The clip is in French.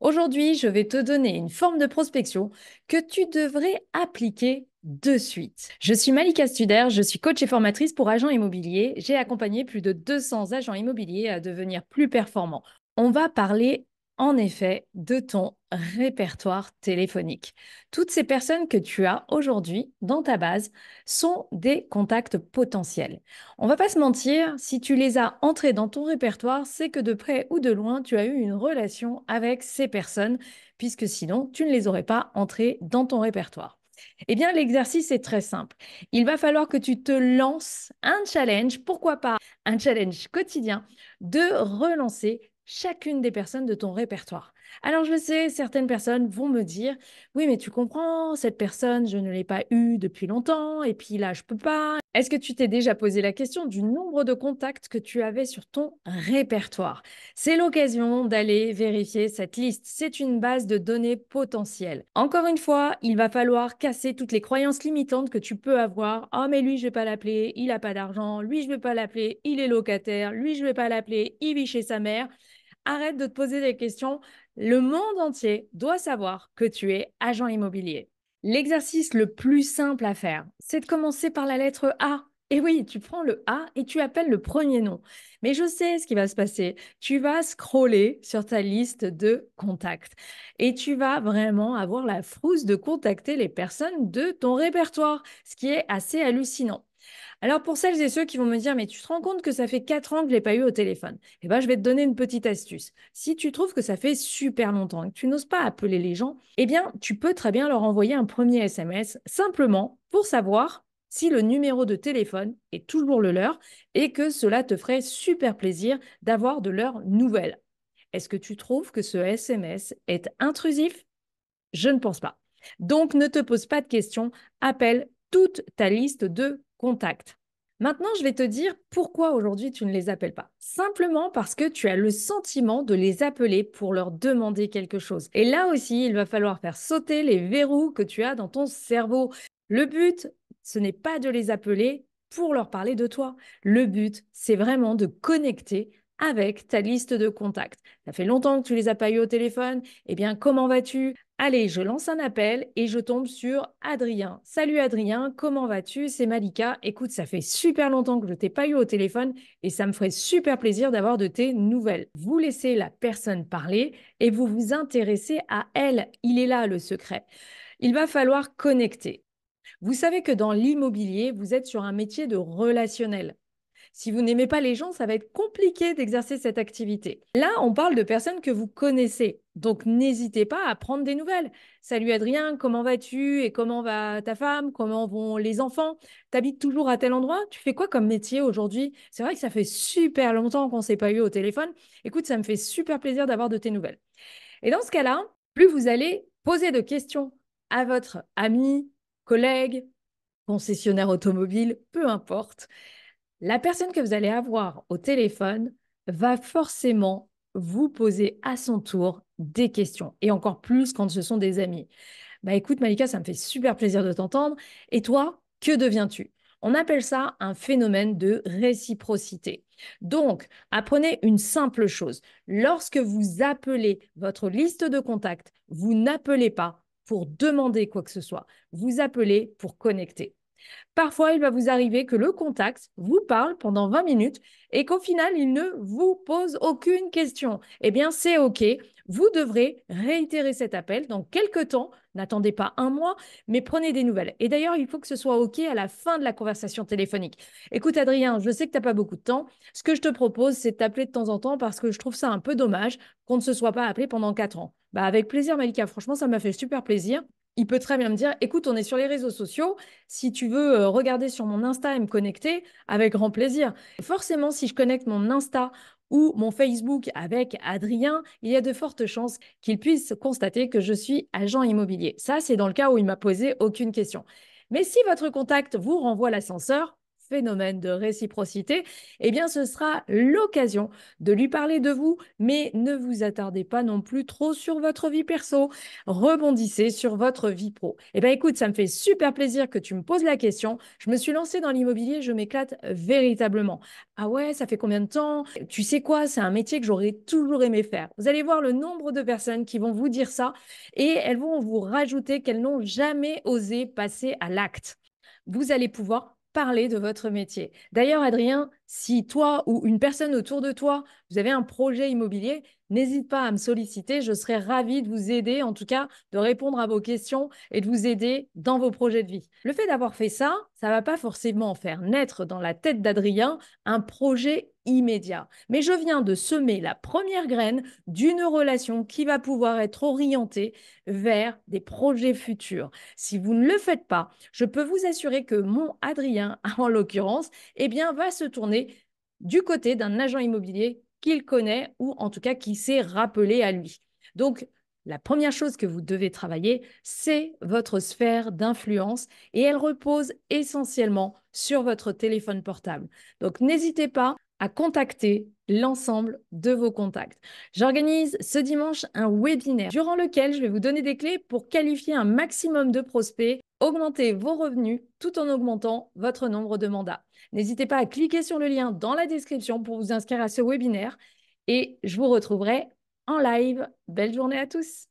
Aujourd'hui, je vais te donner une forme de prospection que tu devrais appliquer de suite. Je suis Malika Studer, je suis coach et formatrice pour agents immobiliers. J'ai accompagné plus de 200 agents immobiliers à devenir plus performants. On va parler en effet de ton répertoire téléphonique. Toutes ces personnes que tu as aujourd'hui dans ta base sont des contacts potentiels. On va pas se mentir, si tu les as entrés dans ton répertoire, c'est que de près ou de loin, tu as eu une relation avec ces personnes, puisque sinon, tu ne les aurais pas entrés dans ton répertoire. Eh bien, l'exercice est très simple. Il va falloir que tu te lances un challenge, pourquoi pas un challenge quotidien, de relancer chacune des personnes de ton répertoire. Alors, je sais, certaines personnes vont me dire, oui, mais tu comprends, cette personne, je ne l'ai pas eue depuis longtemps, et puis là, je peux pas. Est-ce que tu t'es déjà posé la question du nombre de contacts que tu avais sur ton répertoire? C'est l'occasion d'aller vérifier cette liste. C'est une base de données potentielle. Encore une fois, il va falloir casser toutes les croyances limitantes que tu peux avoir. Oh, mais lui, je vais pas l'appeler, il n'a pas d'argent. Lui, je vais pas l'appeler, il est locataire. Lui, je vais pas l'appeler, il vit chez sa mère. Arrête de te poser des questions. Le monde entier doit savoir que tu es agent immobilier. L'exercice le plus simple à faire, c'est de commencer par la lettre A. Et oui, tu prends le A et tu appelles le premier nom. Mais je sais ce qui va se passer. Tu vas scroller sur ta liste de contacts et tu vas vraiment avoir la frousse de contacter les personnes de ton répertoire, ce qui est assez hallucinant. Alors pour celles et ceux qui vont me dire, mais tu te rends compte que ça fait 4 ans que je ne l'ai pas eu au téléphone? Eh bien, je vais te donner une petite astuce. Si tu trouves que ça fait super longtemps et que tu n'oses pas appeler les gens, eh bien, tu peux très bien leur envoyer un premier SMS simplement pour savoir si le numéro de téléphone est toujours le leur et que cela te ferait super plaisir d'avoir de leurs nouvelles. Est-ce que tu trouves que ce SMS est intrusif? Je ne pense pas. Donc, ne te pose pas de questions, appelle toute ta liste de contacts. Maintenant, je vais te dire pourquoi aujourd'hui tu ne les appelles pas. Simplement parce que tu as le sentiment de les appeler pour leur demander quelque chose. Et là aussi, il va falloir faire sauter les verrous que tu as dans ton cerveau. Le but, ce n'est pas de les appeler pour leur parler de toi. Le but, c'est vraiment de connecter avec ta liste de contacts. Ça fait longtemps que tu les as pas eu au téléphone. Eh bien, comment vas-tu? Allez, je lance un appel et je tombe sur Adrien. Salut Adrien, comment vas-tu? C'est Malika. Écoute, ça fait super longtemps que je t'ai pas eu au téléphone et ça me ferait super plaisir d'avoir de tes nouvelles. Vous laissez la personne parler et vous vous intéressez à elle. Il est là le secret. Il va falloir connecter. Vous savez que dans l'immobilier, vous êtes sur un métier de relationnel. Si vous n'aimez pas les gens, ça va être compliqué d'exercer cette activité. Là, on parle de personnes que vous connaissez. Donc, n'hésitez pas à prendre des nouvelles. Salut Adrien, comment vas-tu? Et comment va ta femme? Comment vont les enfants? T'habites toujours à tel endroit? Tu fais quoi comme métier aujourd'hui? C'est vrai que ça fait super longtemps qu'on ne s'est pas eu au téléphone. Écoute, ça me fait super plaisir d'avoir de tes nouvelles. Et dans ce cas-là, plus vous allez poser de questions à votre ami, collègue, concessionnaire automobile, peu importe, la personne que vous allez avoir au téléphone va forcément vous poser à son tour des questions, et encore plus quand ce sont des amis. Bah écoute Malika, ça me fait super plaisir de t'entendre. Et toi, que deviens-tu? On appelle ça un phénomène de réciprocité. Donc, apprenez une simple chose. Lorsque vous appelez votre liste de contacts, vous n'appelez pas pour demander quoi que ce soit. Vous appelez pour connecter. Parfois, il va vous arriver que le contact vous parle pendant 20 minutes et qu'au final, il ne vous pose aucune question. Eh bien, c'est OK. Vous devrez réitérer cet appel dans quelques temps. N'attendez pas un mois, mais prenez des nouvelles. Et d'ailleurs, il faut que ce soit OK à la fin de la conversation téléphonique. Écoute, Adrien, je sais que tu n'as pas beaucoup de temps. Ce que je te propose, c'est de t'appeler de temps en temps parce que je trouve ça un peu dommage qu'on ne se soit pas appelé pendant 4 ans. Bah, avec plaisir, Malika. Franchement, ça m'a fait super plaisir. Il peut très bien me dire, écoute, on est sur les réseaux sociaux. Si tu veux regarder sur mon Insta et me connecter, avec grand plaisir. Forcément, si je connecte mon Insta ou mon Facebook avec Adrien, il y a de fortes chances qu'il puisse constater que je suis agent immobilier. Ça, c'est dans le cas où il m'a posé aucune question. Mais si votre contact vous renvoie l'ascenseur, phénomène de réciprocité, eh bien, ce sera l'occasion de lui parler de vous, mais ne vous attardez pas non plus trop sur votre vie perso. Rebondissez sur votre vie pro. Eh bien, écoute, ça me fait super plaisir que tu me poses la question. Je me suis lancée dans l'immobilier, je m'éclate véritablement. Ah ouais, ça fait combien de temps? Tu sais quoi, c'est un métier que j'aurais toujours aimé faire. Vous allez voir le nombre de personnes qui vont vous dire ça et elles vont vous rajouter qu'elles n'ont jamais osé passer à l'acte. Vous allez pouvoir parler de votre métier. D'ailleurs, Adrien, si toi ou une personne autour de toi, vous avez un projet immobilier, n'hésite pas à me solliciter. Je serai ravie de vous aider, en tout cas, de répondre à vos questions et de vous aider dans vos projets de vie. Le fait d'avoir fait ça, ça ne va pas forcément faire naître dans la tête d'Adrien un projet immédiat. Mais je viens de semer la première graine d'une relation qui va pouvoir être orientée vers des projets futurs. Si vous ne le faites pas, je peux vous assurer que mon Adrien, en l'occurrence, eh bien, va se tourner du côté d'un agent immobilier qu'il connaît ou en tout cas qui s'est rappelé à lui. Donc, la première chose que vous devez travailler, c'est votre sphère d'influence et elle repose essentiellement sur votre téléphone portable. Donc, n'hésitez pas à contacter l'ensemble de vos contacts. J'organise ce dimanche un webinaire durant lequel je vais vous donner des clés pour qualifier un maximum de prospects, augmenter vos revenus tout en augmentant votre nombre de mandats. N'hésitez pas à cliquer sur le lien dans la description pour vous inscrire à ce webinaire et je vous retrouverai en live. Belle journée à tous!